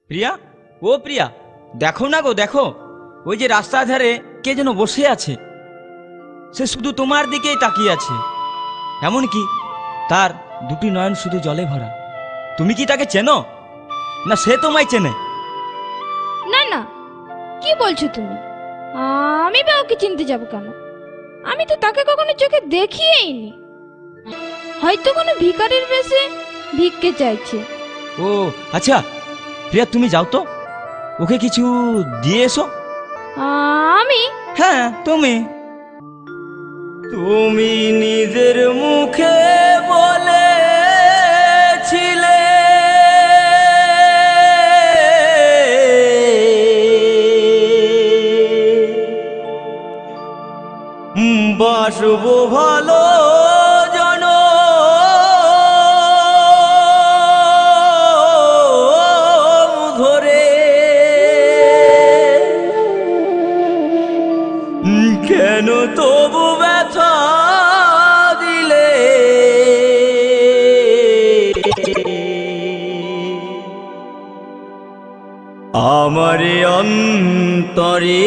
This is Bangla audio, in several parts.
প্রিয়া, ও প্রিয়া, দেখো না গো, দেখো ওই যে রাস্তার ধারে কে যেন বসে আছে। সে শুধু তোমার দিকেই তাকিয়ে আছে, এমনকি তার দুটি নয়ন শুধু জলে ভরা। তুমি কি তাকে চেনো, না সে তোমায় চেনে? না না, কি বলছো তুমি? আমি বা ওকে চিনতে যাব কেন? আমি তো তাকে কখনো চোখে দেখিয়েইনি। হয়তো কোনো ভিখারির বেশে ভিক্ষে চাইছে। ও আচ্ছা প্রিয়া, তুমি যাও তো, ওকে কিছু দিয়ে এসো। আমি? হ্যাঁ তুমি। তুমি নিজের মুখে বলেছিলে বাসবো ভালো জনম ধরে, কেন তবু ব্যথা দিলে? আমারে অন্তরে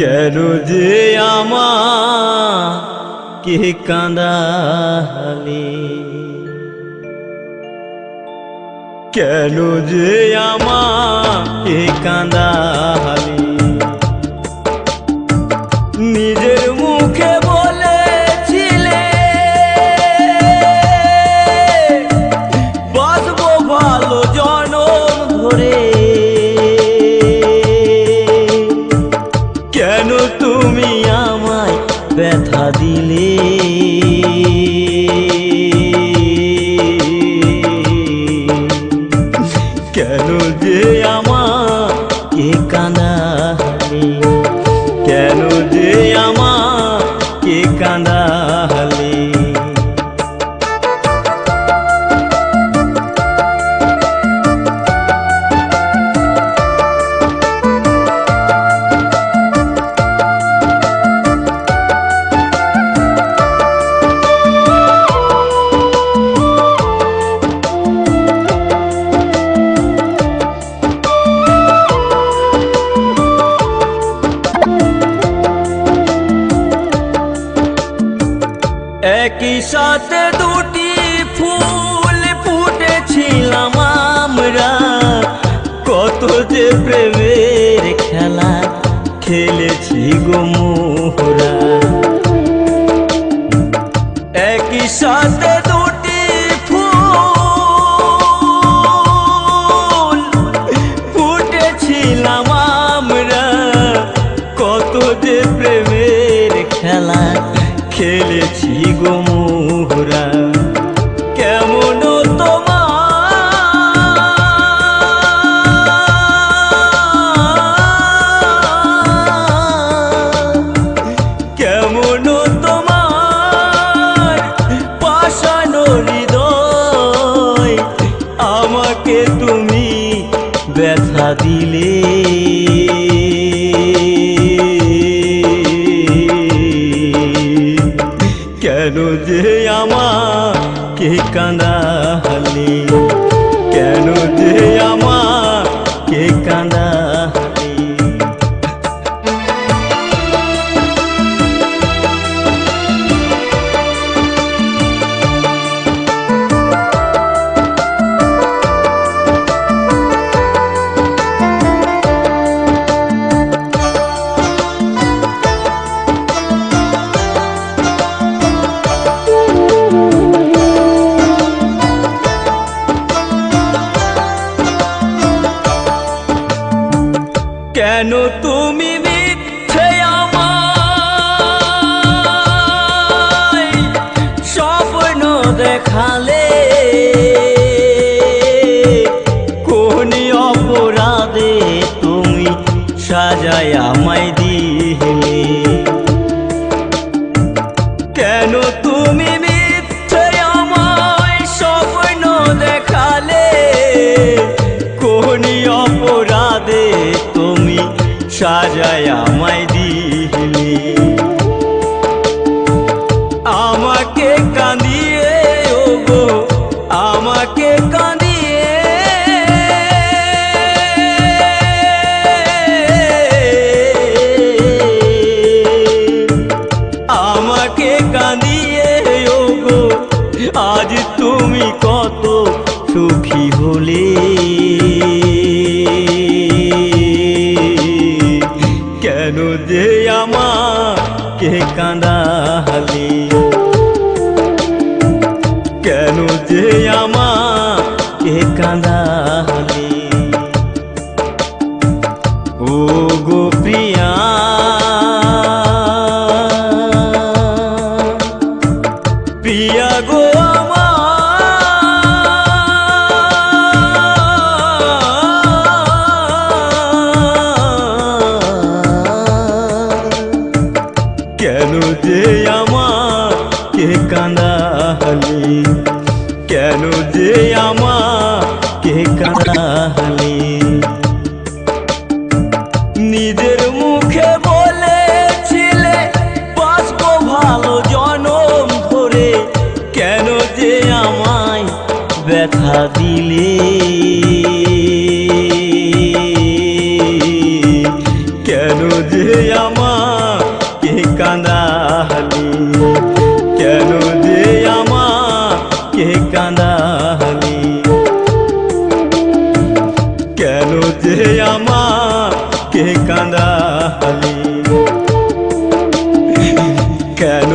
কেন যে আমাকে কাঁদালে? কেন যে আমাকে কাঁদালে? নিজের মুখে বলেছিলে বাসবো ভালো জনম ধরে, কেন তুমি আমায় ব্যথা দিলে? কেন যে আমাকে কাঁদালে? কেন যে আমাকে কাঁদালে? একই সাথে দুটি ফুল ফুটেছিলাম আমরা, কত যে প্রেমের খেলা খেলেছি গো মোরা। একই সাথে দুটি ফুল ফুটেছিলাম আমরা, কত যে প্রেমের খেলা খেলেছি গো মোরা। কেমন কেমন তোমার পাষাণ হৃদয়, আমাকে তুমি ব্যথা দিলে? কেন যে আমাকে কাঁদালে? কেন যে আমাকে কাঁদালে? কেন তুমি মিথ্যে আমায় স্বপ্ন দেখালে? কোন অপরাধে তুমি সাজায় আমায় দিলে? কেন তুমি মিথ্যে আমায় স্বপ্ন দেখালে? কোন অপরাধে তুমি সাজায় আমায় দিলে? কাঁদালি, কেন যে আমাকে কাঁদালি। ও গো প্রিয়া, প্রিয়া গো কেন যে আমাকে কাঁদালি, কেন যে আমাকে কাঁদালি। নিজের মুখে বলেছিলে বাঁচবো ভালো জনম ধরে, কেন যে আমায় ব্যথা দিলে, কেন যে আমাকে কাঁদালি, কেন যে আমাকে কাঁদালি, কেন যে আমাকে কাঁদালি, কেন